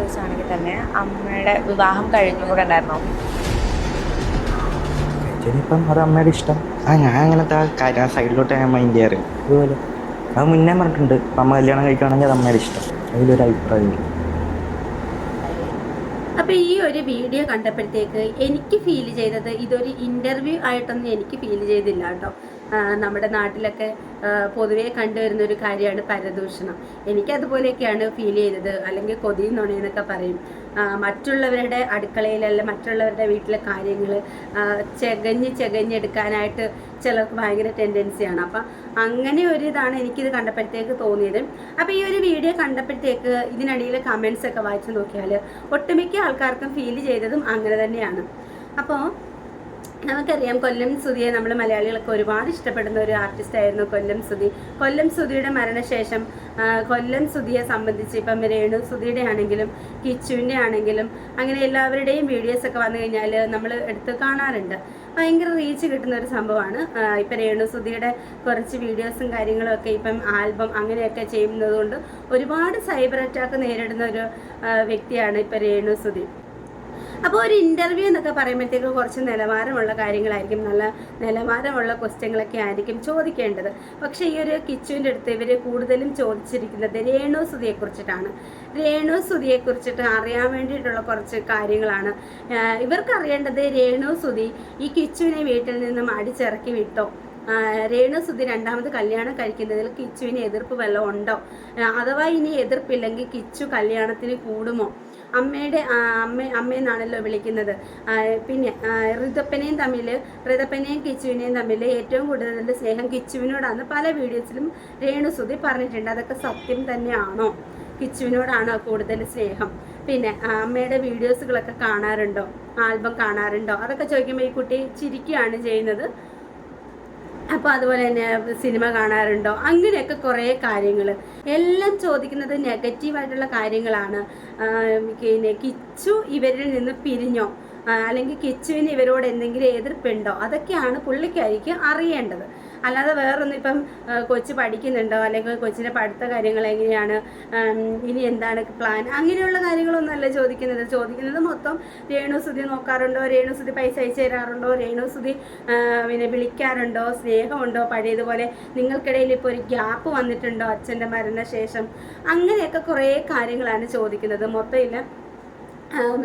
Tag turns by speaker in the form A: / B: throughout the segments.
A: കുറിച്ചാണെങ്കിൽ തന്നെ അമ്മയുടെ വിവാഹം കഴിഞ്ഞപ്പോൾ കണ്ടായിരുന്നോ?
B: ഇപ്പം അത് അമ്മയുടെ ഇഷ്ടം. ഞാൻ അങ്ങനത്തെ കാര്യം സൈഡിലോട്ട് ഞാൻ മൈൻഡ് ചെയ്യാറ്. അതുപോലെ അത് മുന്നേ പറഞ്ഞിട്ടുണ്ട്, ഇപ്പം അമ്മ കല്യാണം കഴിക്കുകയാണെങ്കിൽ അത് അമ്മയുടെ ഇഷ്ടം. അതിലൊരു അഭിപ്രായം.
C: അപ്പോൾ ഈ ഒരു വീഡിയോ കണ്ടപ്പോഴത്തേക്ക് എനിക്ക് ഫീൽ ചെയ്തത് ഇതൊരു ഇൻ്റർവ്യൂ ആയിട്ടൊന്നും എനിക്ക് ഫീൽ ചെയ്തില്ല കേട്ടോ. നമ്മുടെ നാട്ടിലൊക്കെ പൊതുവേ കണ്ടുവരുന്ന ഒരു കാര്യമാണ് പരദൂഷണം. എനിക്കതുപോലെയൊക്കെയാണ് ഫീൽ ചെയ്തത്. അല്ലെങ്കിൽ കൊതിയും നുണയെന്നൊക്കെ പറയും. മറ്റുള്ളവരുടെ അടുക്കളയിലല്ല മറ്റുള്ളവരുടെ വീട്ടിലെ കാര്യങ്ങൾ ചെകഞ്ഞെടുക്കാനായിട്ട് ചിലർക്ക് ഭയങ്കര ടെൻഡൻസിയാണ്. അപ്പം അങ്ങനെ ഒരു ഇതാണ് എനിക്കിത് കണ്ടപ്പോഴത്തേക്ക് തോന്നിയത്. അപ്പോൾ ഈ ഒരു വീഡിയോ കണ്ടപ്പോഴത്തേക്ക് ഇതിനിടയിൽ കമൻസ് ഒക്കെ വായിച്ചു നോക്കിയാൽ ഒട്ടുമിക്ക ആൾക്കാർക്കും ഫീൽ ചെയ്തതും അങ്ങനെ തന്നെയാണ്. അപ്പോൾ നമുക്കറിയാം, കൊല്ലം സുധിയെ നമ്മൾ മലയാളികളൊക്കെ ഒരുപാട് ഇഷ്ടപ്പെടുന്ന ഒരു ആർട്ടിസ്റ്റായിരുന്നു കൊല്ലം സുധി. കൊല്ലം സുധിയുടെ മരണശേഷം കൊല്ലം സുധിയെ സംബന്ധിച്ച് ഇപ്പം രേണു സുധിയുടെ ആണെങ്കിലും കിച്ചുവിൻ്റെ ആണെങ്കിലും അങ്ങനെ എല്ലാവരുടെയും വീഡിയോസൊക്കെ വന്നു കഴിഞ്ഞാൽ നമ്മൾ എടുത്ത് കാണാറുണ്ട്. ഭയങ്കര റീച്ച് കിട്ടുന്ന ഒരു സംഭവമാണ്. ഇപ്പം രേണു സുധിയുടെ കുറച്ച് വീഡിയോസും കാര്യങ്ങളും ഒക്കെ ഇപ്പം ആൽബം അങ്ങനെയൊക്കെ ചെയ്യുന്നത് കൊണ്ട് ഒരുപാട് സൈബർ അറ്റാക്ക് നേരിടുന്ന ഒരു വ്യക്തിയാണ് ഇപ്പം രേണു സുധി. അപ്പോൾ ഒരു ഇൻ്റർവ്യൂ എന്നൊക്കെ പറയുമ്പോഴത്തേക്ക് കുറച്ച് നിലവാരമുള്ള കാര്യങ്ങളായിരിക്കും, നല്ല നിലവാരമുള്ള ക്വസ്റ്റ്യങ്ങളൊക്കെ ആയിരിക്കും ചോദിക്കേണ്ടത്. പക്ഷേ ഈ ഒരു കിച്ചുവിൻ്റെ അടുത്ത് ഇവർ കൂടുതലും ചോദിച്ചിരിക്കുന്നത് രേണു സുധിയെക്കുറിച്ചിട്ടാണ്. രേണു സുധിയെക്കുറിച്ചിട്ട് അറിയാൻ വേണ്ടിയിട്ടുള്ള കുറച്ച് കാര്യങ്ങളാണ് ഇവർക്ക് അറിയേണ്ടത്. രേണു സുധി ഈ കിച്ചുവിനെ വീട്ടിൽ നിന്നും അടിച്ചിറക്കി വിട്ടോ? രേണു സുധി രണ്ടാമത് കല്യാണം കഴിക്കുന്നതിൽ കിച്ചുവിന് എതിർപ്പ് വല്ലതും ഉണ്ടോ? അഥവാ ഇനി എതിർപ്പില്ലെങ്കിൽ കിച്ചു കല്യാണത്തിന് കൂടുമോ? അമ്മയെന്നാണല്ലോ വിളിക്കുന്നത്. പിന്നെ ഋതപ്പനെയും കിച്ചുവിനെയും തമ്മിൽ ഏറ്റവും കൂടുതൽ സ്നേഹം കിച്ചുവിനോടാണ് പല വീഡിയോസിലും രേണു സുധി പറഞ്ഞിട്ടുണ്ട്. അതൊക്കെ സത്യം തന്നെയാണോ? കിച്ചുവിനോടാണോ കൂടുതൽ സ്നേഹം? പിന്നെ അമ്മയുടെ വീഡിയോസുകളൊക്കെ കാണാറുണ്ടോ? ആൽബം കാണാറുണ്ടോ? അതൊക്കെ ചോദിക്കുമ്പോൾ ഈ കുട്ടി ചിരിക്കുകയാണ് ചെയ്യുന്നത്. അപ്പോൾ അതുപോലെ തന്നെ സിനിമ കാണാറുണ്ടോ? അങ്ങനെയൊക്കെ കുറേ കാര്യങ്ങൾ എല്ലാം ചോദിക്കുന്നത് നെഗറ്റീവായിട്ടുള്ള കാര്യങ്ങളാണ്. പിന്നെ കിച്ചു ഇവരിൽ നിന്ന് പിരിഞ്ഞോ, അല്ലെങ്കിൽ കിച്ചുവിന് ഇവരോട് എന്തെങ്കിലും എതിർപ്പുണ്ടോ? അതൊക്കെയാണ് പുള്ളിക്കാരിക്ക് അറിയേണ്ടത്. അല്ലാതെ വേറൊന്നും ഇപ്പം കൊച്ചു പഠിക്കുന്നുണ്ടോ, അല്ലെങ്കിൽ കൊച്ചിൻ്റെ പഠിത്ത കാര്യങ്ങൾ എങ്ങനെയാണ്, ഇനി എന്താണ് പ്ലാൻ, അങ്ങനെയുള്ള കാര്യങ്ങളൊന്നുമല്ല ചോദിക്കുന്നത് മൊത്തം രേണു സുധി നോക്കാറുണ്ടോ, രേണു സുധി പൈസ അയച്ചു തരാറുണ്ടോ, രേണു സുധി പിന്നെ വിളിക്കാറുണ്ടോ, സ്നേഹമുണ്ടോ, പഴയതുപോലെ നിങ്ങൾക്കിടയിൽ ഇപ്പോൾ ഒരു ഗ്യാപ്പ് വന്നിട്ടുണ്ടോ അച്ഛൻ്റെ മരണശേഷം, അങ്ങനെയൊക്കെ കുറേ കാര്യങ്ങളാണ് ചോദിക്കുന്നത്. മൊത്തമില്ല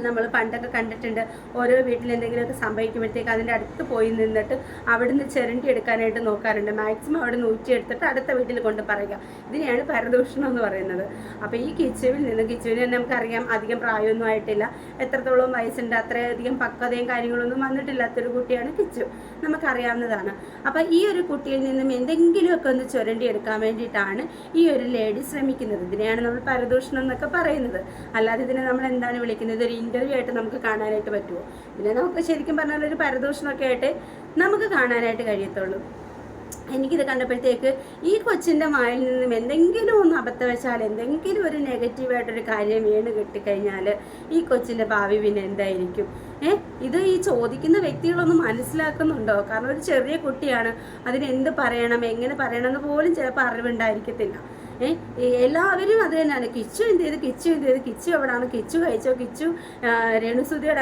C: നമ്മൾ പണ്ടൊക്കെ കണ്ടിട്ടുണ്ട്, ഓരോ വീട്ടിൽ എന്തെങ്കിലുമൊക്കെ സംഭവിക്കുമ്പോഴത്തേക്ക് അതിൻ്റെ അടുത്ത് പോയി നിന്നിട്ട് അവിടുന്ന് ചിരണ്ടി എടുക്കാനായിട്ട് നോക്കാറുണ്ട്. മാക്സിമം അവിടെ ഊറ്റിയെടുത്തിട്ട് അടുത്ത വീട്ടിൽ കൊണ്ട് പറയുക. ഇതിനെയാണ് പരദൂഷണം എന്ന് പറയുന്നത്. അപ്പോൾ ഈ കിച്ചുവിന് തന്നെ നമുക്കറിയാം, അധികം പ്രായമൊന്നും ആയിട്ടില്ല, എത്രത്തോളം വയസ്സുണ്ട്, അത്രയധികം പക്വതയും കാര്യങ്ങളൊന്നും വന്നിട്ടില്ലാത്തൊരു കുട്ടിയാണ് കിച്ചു, നമുക്കറിയാവുന്നതാണ്. അപ്പോൾ ഈ ഒരു കുട്ടിയിൽ നിന്നും എന്തെങ്കിലുമൊക്കെ ഒന്ന് ചുരണ്ടി എടുക്കാൻ വേണ്ടിയിട്ടാണ് ഈ ഒരു ലേഡി ശ്രമിക്കുന്നത്. ഇതിനെയാണ് നമ്മൾ പരദൂഷണം എന്നൊക്കെ പറയുന്നത്. അല്ലാതെ ഇതിനെ നമ്മൾ എന്താണ് വിളിക്കുന്നത്? ഇതൊരു ഇൻ്റർവ്യൂ ആയിട്ട് നമുക്ക് കാണാനായിട്ട് പറ്റുമോ? ഇതിനെ നമുക്ക് ശരിക്കും പറഞ്ഞാൽ ഒരു പരദൂഷണമൊക്കെ ആയിട്ട് നമുക്ക് കാണാനായിട്ട് കഴിയത്തുള്ളൂ. എനിക്കിത് കണ്ടപ്പോഴത്തേക്ക് ഈ കൊച്ചിൻ്റെ വായിൽ നിന്നും എന്തെങ്കിലും ഒന്ന് അബദ്ധവശാൽ എന്തെങ്കിലും ഒരു നെഗറ്റീവായിട്ടൊരു കാര്യം വീണ് കിട്ടിക്കഴിഞ്ഞാൽ ഈ കൊച്ചിൻ്റെ ഭാവി പിന്നെ എന്തായിരിക്കും? ഇത് ഈ ചോദിക്കുന്ന വ്യക്തികളൊന്നും മനസ്സിലാക്കുന്നുണ്ടോ? കാരണം ഒരു ചെറിയ കുട്ടിയാണ്, അതിനെന്ത് പറയണം, എങ്ങനെ പറയണം എന്ന് പോലും ചിലപ്പോൾ അറിവുണ്ടായിരിക്കത്തില്ല. എല്ലാവരും അത് തന്നെയാണ്. കിച്ചു എന്ത് ചെയ്ത്, കിച്ചു എവിടെയാണ്, കിച്ചു കഴിച്ചോ, കിച്ചു രേണുസുധിയോട്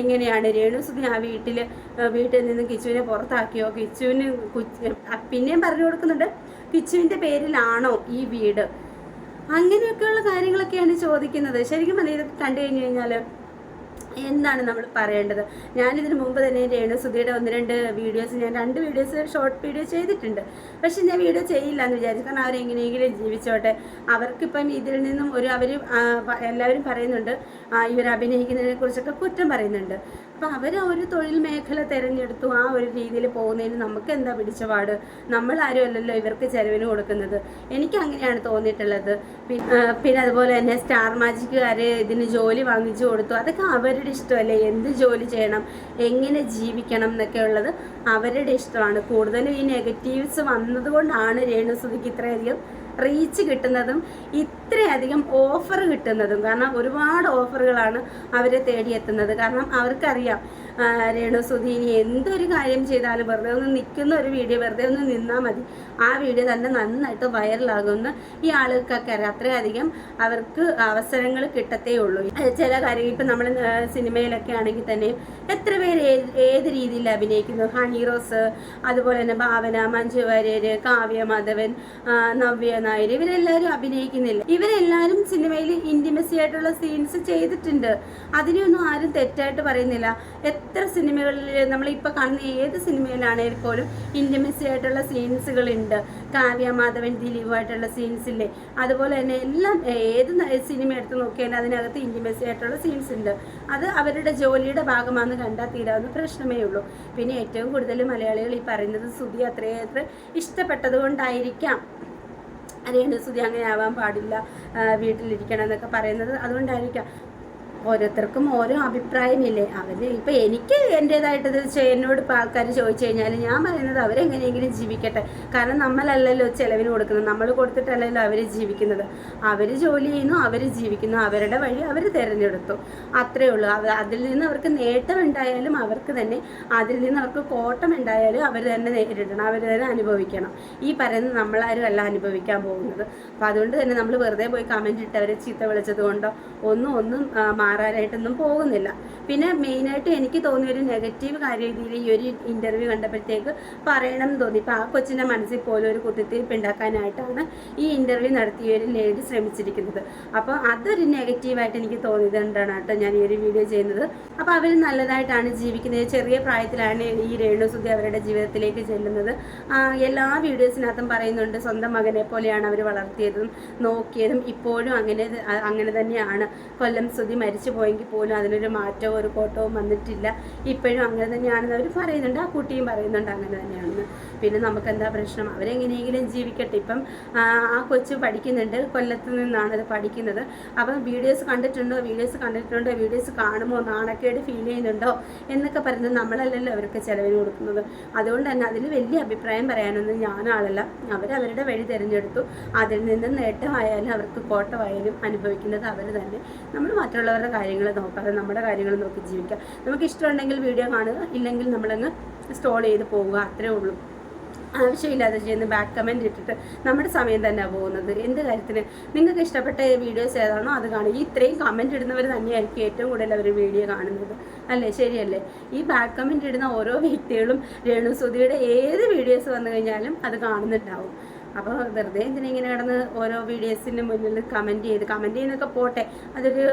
C: ഇങ്ങനെയാണ് രേണുസുധി ആ വീട്ടിൽ നിന്ന് കിച്ചുവിനെ പുറത്താക്കിയോ, കിച്ചുവിന് പിന്നെയും പറഞ്ഞു കൊടുക്കുന്നുണ്ട് കിച്ചുവിൻ്റെ പേരിലാണോ ഈ വീട്, അങ്ങനെയൊക്കെയുള്ള കാര്യങ്ങളൊക്കെയാണ് ചോദിക്കുന്നത്. ശരിക്കും പറഞ്ഞാൽ ഇതൊക്കെ കണ്ടു കഴിഞ്ഞു കഴിഞ്ഞാൽ എന്താണ് നമ്മൾ പറയേണ്ടത്? ഞാനിതിന് മുമ്പ് തന്നെ രേണു സുധിയുടെ 1-2 വീഡിയോസ്, ഞാൻ 2 വീഡിയോസ് ഷോർട്ട് വീഡിയോ ചെയ്തിട്ടുണ്ട്. പക്ഷെ ഞാൻ വീഡിയോ ചെയ്യില്ല എന്ന് വിചാരിച്ചു. കാരണം അവരെങ്ങനെയെങ്കിലും ജീവിച്ചോട്ടെ. അവർക്കിപ്പം ഇതിൽ നിന്നും എല്ലാവരും പറയുന്നുണ്ട്, ഇവർ അഭിനയിക്കുന്നതിനെ കുറിച്ചൊക്കെ കുറ്റം പറയുന്നുണ്ട്. അപ്പം അവർ ഒരു തൊഴിൽ മേഖല തിരഞ്ഞെടുത്തു, ആ ഒരു രീതിയിൽ പോകുന്നതിന് നമുക്ക് എന്താ പിടിച്ചപാട്? നമ്മളാരും അല്ലല്ലോ ഇവർക്ക് ചെലവിന് കൊടുക്കുന്നത്. എനിക്ക് അങ്ങനെയാണ് തോന്നിയിട്ടുള്ളത്. പിന്നെ അതുപോലെ തന്നെ സ്റ്റാർ മാജിക്കുകാർ ഇതിന് ജോലി വാങ്ങിച്ചു കൊടുത്തു. അതൊക്കെ അവരുടെ ഇഷ്ടമല്ലേ? എന്ത് ജോലി ചെയ്യണം, എങ്ങനെ ജീവിക്കണം എന്നൊക്കെ ഉള്ളത് അവരുടെ ഇഷ്ടമാണ്. കൂടുതലും ഈ നെഗറ്റീവ്സ് വന്നതുകൊണ്ടാണ് രേണു സുധിക്ക് ഇത്രയധികം റീച്ച് കിട്ടുന്നതും ഇത്രയധികം ഓഫർ കിട്ടുന്നതും. കാരണം ഒരുപാട് ഓഫറുകളാണ് അവരെ തേടിയെത്തുന്നത്. കാരണം അവർക്കറിയാം രേണു സുധി ഇനി എന്തൊരു കാര്യം ചെയ്താലും വെറുതെ ഒന്ന് നിൽക്കുന്ന ഒരു വീഡിയോ വെറുതെ ഒന്ന് നിന്നാൽ മതി, ആ വീഡിയോ തന്നെ നന്നായിട്ട് വൈറലാകുമെന്ന് ഈ ആളുകൾക്കൊക്കെ അറിയാം. അത്രയധികം അവർക്ക് അവസരങ്ങൾ കിട്ടത്തേ ഉള്ളൂ. ചില കാര്യങ്ങൾ ഇപ്പം നമ്മൾ സിനിമയിലൊക്കെ ആണെങ്കിൽ തന്നെ എത്ര പേര് ഏത് രീതിയിൽ അഭിനയിക്കുന്നു. ഹണി റോസ്, അതുപോലെ തന്നെ ഭാവന, മഞ്ജു വാര്യർ, കാവ്യ മാധവൻ, നവ്യ നായർ, ഇവരെല്ലാവരും അഭിനയിക്കുന്നില്ല. ഇവരെല്ലാവരും സിനിമയിൽ ഇൻറ്റിമസി ആയിട്ടുള്ള സീൻസ് ചെയ്തിട്ടുണ്ട്. അതിനെയൊന്നും ആരും തെറ്റായിട്ട് പറയുന്നില്ല. എത്ര സിനിമകളിൽ നമ്മളിപ്പോൾ കാണുന്ന ഏത് സിനിമയിലാണെങ്കിൽ പോലും ഇൻറ്റിമസി ആയിട്ടുള്ള സീൻസുകളുണ്ട്. കാവ്യ മാധവൻ ദിലീപുമായിട്ടുള്ള സീൻസില്ലേ, അതുപോലെ തന്നെ എല്ലാം ഏത് സിനിമ എടുത്ത് നോക്കിയാലും അതിനകത്ത് ഇൻറ്റിമസി ആയിട്ടുള്ള സീൻസ് ഉണ്ട്. അത് അവരുടെ ജോലിയുടെ ഭാഗമാണെന്ന് കണ്ടാൽ തീരാവുന്ന പ്രശ്നമേ ഉള്ളൂ. പിന്നെ ഏറ്റവും കൂടുതൽ മലയാളികൾ ഈ പറയുന്നത് സുധി അത്രയേറെ ഇഷ്ടപ്പെട്ടത് കൊണ്ടായിരിക്കാം. സുധി അങ്ങനെ ആവാൻ പാടില്ല, വീട്ടിലിരിക്കണം എന്നൊക്കെ പറയുന്നത് അതുകൊണ്ടായിരിക്കാം. ഓരോരുത്തർക്കും ഓരോ അഭിപ്രായമില്ലേ. ഇപ്പം എനിക്ക് എൻ്റേതായിട്ടത് എന്നോട് ഇപ്പോൾ ആൾക്കാർ ചോദിച്ചു കഴിഞ്ഞാൽ ഞാൻ പറയുന്നത് അവരെങ്ങനെയെങ്കിലും ജീവിക്കട്ടെ. കാരണം നമ്മളല്ലല്ലോ ചിലവിന് കൊടുക്കുന്നത്, നമ്മൾ കൊടുത്തിട്ടല്ലല്ലോ അവർ ജീവിക്കുന്നത്. അവർ ജോലി ചെയ്യുന്നു, അവർ ജീവിക്കുന്നു, അവരുടെ വഴി അവർ തിരഞ്ഞെടുത്തു, അത്രയേ ഉള്ളൂ. അതിൽ നിന്ന് അവർക്ക് നേട്ടമുണ്ടായാലും അവർക്ക് തന്നെ, അതിൽ നിന്ന് അവർക്ക് കോട്ടമുണ്ടായാലും അവർ തന്നെ നേരിടണം, അവർ തന്നെ അനുഭവിക്കണം. ഈ പറയുന്നത് നമ്മളാരും അല്ല അനുഭവിക്കാൻ പോകുന്നത്. അപ്പോൾ അതുകൊണ്ട് തന്നെ നമ്മൾ വെറുതെ പോയി കമൻറ്റ് ഇട്ട് അവരെ ചീത്ത വിളിച്ചത് കൊണ്ടോ ഒന്നും മാറാനായിട്ടൊന്നും പോകുന്നില്ല. പിന്നെ മെയിനായിട്ട് എനിക്ക് തോന്നിയൊരു നെഗറ്റീവ് കാര്യരീതിയിൽ ഈ ഒരു ഇൻ്റർവ്യൂ കണ്ടപ്പോഴത്തേക്ക് പറയണം എന്ന് തോന്നി. ഇപ്പോൾ ആ കൊച്ചിൻ്റെ മനസ്സിൽ പോലും ഒരു കുത്തിത്തിരിപ്പ് ഉണ്ടാക്കാനായിട്ടാണ് ഈ ഇൻ്റർവ്യൂ നടത്തിയ ഒരു ലേഡി ശ്രമിച്ചിരിക്കുന്നത്. അപ്പോൾ അതൊരു നെഗറ്റീവായിട്ട് എനിക്ക് തോന്നിയത് കൊണ്ടാണ് കേട്ടോ ഞാൻ ഈ ഒരു വീഡിയോ ചെയ്യുന്നത്. അപ്പോൾ അവർ നല്ലതായിട്ടാണ് ജീവിക്കുന്നത്. ചെറിയ പ്രായത്തിലാണ് ഈ രേണുസുധി അവരുടെ ജീവിതത്തിലേക്ക് ചെല്ലുന്നത്. എല്ലാ വീഡിയോസിനകത്തും പറയുന്നുണ്ട് സ്വന്തം മകനെ പോലെയാണ് അവർ വളർത്തിയതും നോക്കിയതും. ഇപ്പോഴും അങ്ങനെ തന്നെയാണ്. കൊല്ലം സുധി മരിച്ചു പോയെങ്കിൽ പോലും അതിനൊരു മാറ്റവും ഒരു കോട്ടവും വന്നിട്ടില്ല. ഇപ്പോഴും അങ്ങനെ തന്നെയാണെന്ന് അവർ പറയുന്നുണ്ട്. ആ കുട്ടിയും പറയുന്നുണ്ട് അങ്ങനെ തന്നെയാണെന്ന്. പിന്നെ നമുക്കെന്താ പ്രശ്നം, അവരെങ്ങനെയെങ്കിലും ജീവിക്കട്ടെ. ഇപ്പം ആ കൊച്ചു പഠിക്കുന്നുണ്ട്, കൊല്ലത്ത് നിന്നാണ് അത് പഠിക്കുന്നത്. അപ്പം വീഡിയോസ് കണ്ടിട്ടുണ്ടോ, വീഡിയോസ് കാണുമ്പോൾ നാണക്കേട് ഫീൽ ചെയ്യുന്നുണ്ടോ എന്നൊക്കെ പറയുന്നത് നമ്മളല്ലല്ലോ അവർക്ക് ചിലവിന് കൊടുക്കുന്നത്. അതുകൊണ്ട് തന്നെ അതിൽ വലിയ അഭിപ്രായം പറയാനൊന്നും ഞാനാളല്ല. അവരവരുടെ വഴി തിരഞ്ഞെടുത്തു. അതിൽ നിന്ന് നേട്ടമായാലും അവർക്ക് കോട്ടമായാലും അനുഭവിക്കുന്നത് അവർ തന്നെ. നമ്മൾ മറ്റുള്ളവരുടെ കാര്യങ്ങൾ നോക്കാതെ നമ്മുടെ കാര്യങ്ങൾ നോക്കി ജീവിക്കുക. നമുക്ക് ഇഷ്ടമുണ്ടെങ്കിൽ വീഡിയോ കാണുക, ഇല്ലെങ്കിൽ നമ്മളങ്ങ് സ്റ്റോൾ ചെയ്ത് പോവുക, അത്രേ ഉള്ളൂ. ആവശ്യമില്ലാതെ ചെയ്യുന്ന ബാക്ക് കമൻറ്റ് ഇട്ടിട്ട് നമ്മുടെ സമയം തന്നെയാണ് പോകുന്നത്. എന്ത് കാര്യത്തിന്? നിങ്ങൾക്ക് ഇഷ്ടപ്പെട്ട വീഡിയോസ് ഏതാണോ അത് കാണുക. ഈ ഇത്രയും കമൻറ്റ് ഇടുന്നവർ തന്നെയായിരിക്കും ഏറ്റവും കൂടുതൽ അവർ വീഡിയോ കാണുന്നത്, അല്ലേ? ശരിയല്ലേ? ഈ ബാക്ക് കമൻറ്റ് ഇടുന്ന ഓരോ വ്യക്തികളും രേണുസുധിയുടെ ഏത് വീഡിയോസ് വന്നു കഴിഞ്ഞാലും അത് കാണുന്നുണ്ടാവും. അപ്പോൾ വെറുതെ എന്തിനിങ്ങനെ കിടന്ന് ഓരോ വീഡിയോസിൻ്റെ മുന്നിൽ കമൻറ്റ് ചെയ്യുന്നൊക്കെ പോട്ടെ, അതൊരു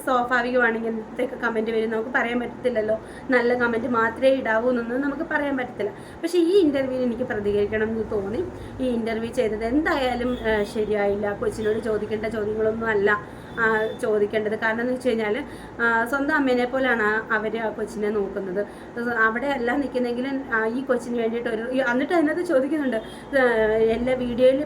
C: സ്വാഭാവികമാണെങ്കിൽ എന്തൊക്കെ കമൻറ്റ് വരും നമുക്ക് പറയാൻ പറ്റത്തില്ലല്ലോ. നല്ല കമൻറ്റ് മാത്രമേ ഇടാവൂ എന്നൊന്നും നമുക്ക് പറയാൻ പറ്റത്തില്ല. പക്ഷേ ഈ ഇൻ്റർവ്യൂവിൽ എനിക്ക് പ്രതികരിക്കണം എന്ന് തോന്നി. ഈ ഇൻ്റർവ്യൂ ചെയ്തത് എന്തായാലും ശരിയായില്ല. കൊച്ചിനോട് ചോദിക്കേണ്ട ചോദ്യങ്ങളൊന്നും അല്ല ചോദിക്കേണ്ടത്. കാരണം എന്ന് വെച്ച് കഴിഞ്ഞാൽ സ്വന്തം അമ്മേനെ പോലെയാണ് അവർ ആ കൊച്ചിനെ നോക്കുന്നത്. അവിടെ അല്ല നിൽക്കുന്നെങ്കിലും ഈ കൊച്ചിന് വേണ്ടിയിട്ട് എന്നിട്ട് അതിനകത്ത് ചോദിക്കുന്നുണ്ട്, എല്ലാ വീഡിയോയിൽ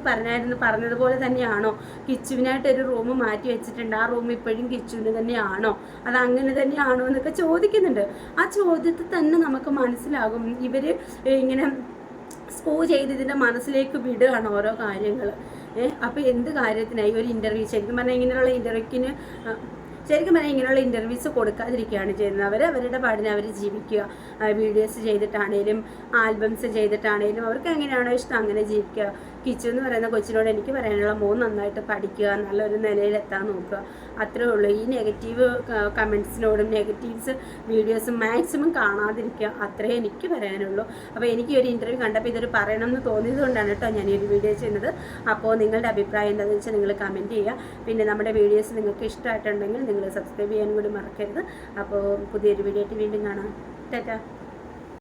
C: പറഞ്ഞതുപോലെ തന്നെയാണോ കിച്ചുവിനായിട്ടൊരു റൂം മാറ്റി വെച്ചിട്ടുണ്ട്, ആ റൂം ഇപ്പോഴും കിച്ചുവിന് തന്നെയാണോ, അത് അങ്ങനെ തന്നെയാണോ എന്നൊക്കെ ചോദിക്കുന്നുണ്ട്. ആ ചോദ്യത്തിൽ തന്നെ നമുക്ക് മനസ്സിലാകും ഇവർ ഇങ്ങനെ സ്കൂ ചെയ്ത് ഇതിൻ്റെ മനസ്സിലേക്ക് വിടുകയാണ് ഓരോ കാര്യങ്ങൾ. അപ്പോൾ എന്ത് കാര്യത്തിനായി ഒരു ഇൻ്റർവ്യൂ ശരിക്കും പറഞ്ഞാൽ ഇങ്ങനെയുള്ള ഇൻ്റർവ്യൂസ് കൊടുക്കാതിരിക്കുകയാണ് ചെയ്യുന്നത്. അവരുടെ പാടിനെ അവർ ജീവിക്കുക. വീഡിയോസ് ചെയ്തിട്ടാണേലും ആൽബംസ് ചെയ്തിട്ടാണേലും അവർക്ക് എങ്ങനെയാണോ ഇഷ്ടം അങ്ങനെ ജീവിക്കുക. കിച്ചു എന്ന് പറയുന്ന കൊച്ചിനോട് എനിക്ക് പറയാനുള്ള നന്നായിട്ട് പഠിക്കുക, നല്ലൊരു നിലയിലെത്താൻ നോക്കുക, അത്രേ ഉള്ളൂ. ഈ നെഗറ്റീവ് കമൻറ്റ്സിനോടും നെഗറ്റീവ്സ് വീഡിയോസും മാക്സിമം കാണാതിരിക്കുക, അത്രേ എനിക്ക് പറയാനുള്ളൂ. അപ്പോൾ എനിക്ക് ഒരു ഇൻ്റർവ്യൂ കണ്ടപ്പോൾ ഇതൊരു പറയണമെന്ന് തോന്നിയത് കൊണ്ടാണ് കേട്ടോ ഞാൻ ഈ ഒരു വീഡിയോ ചെയ്യുന്നത്. അപ്പോൾ നിങ്ങളുടെ അഭിപ്രായം എന്താണെന്ന് വെച്ചാൽ നിങ്ങൾ കമൻറ്റ് ചെയ്യുക. പിന്നെ നമ്മുടെ വീഡിയോസ് നിങ്ങൾക്ക് ഇഷ്ടമായിട്ടുണ്ടെങ്കിൽ നിങ്ങൾ സബ്സ്ക്രൈബ് ചെയ്യാനും കൂടി മറക്കരുത്. അപ്പോൾ പുതിയൊരു വീഡിയോ ആയിട്ട് വീണ്ടും കാണാം. ടാറ്റാ.